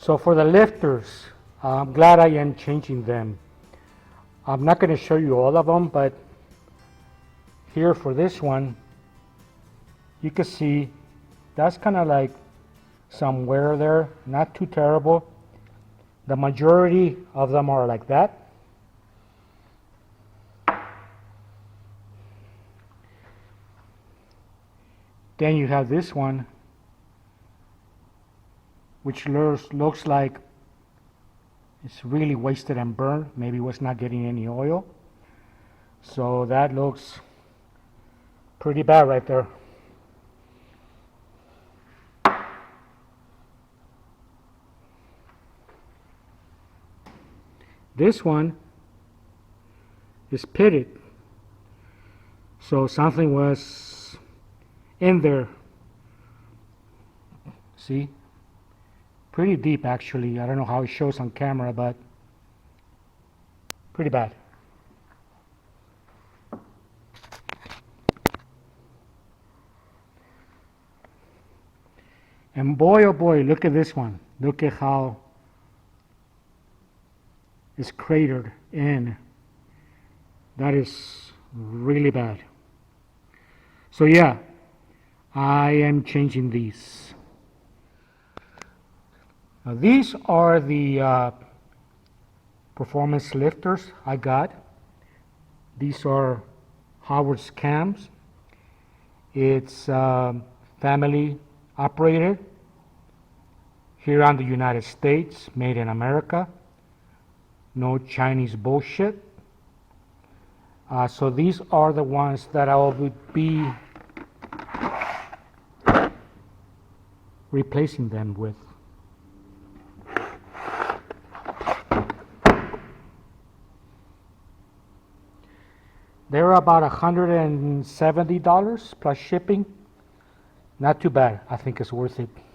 So for the lifters, I'm glad I am changing them. I'm not going to show you all of them, but here for this one, you can see that's kind of like some wear there, not too terrible. The majority of them are like that. Then you have this one, which looks like it's really wasted and burned. Maybe it was not getting any oil. So that looks pretty bad right there. This one is pitted. So something was in there. See? Pretty deep actually. I don't know how it shows on camera, but pretty bad. And boy, oh boy, look at this one. Look at how it's cratered in. That is really bad. So yeah, I am changing these. Now these are the performance lifters I got. These are Howard's cams. It's family operated here on the United States, made in America. No Chinese bullshit. So these are the ones that I will be replacing them with. They're about $170 plus shipping. Not too bad. I think it's worth it.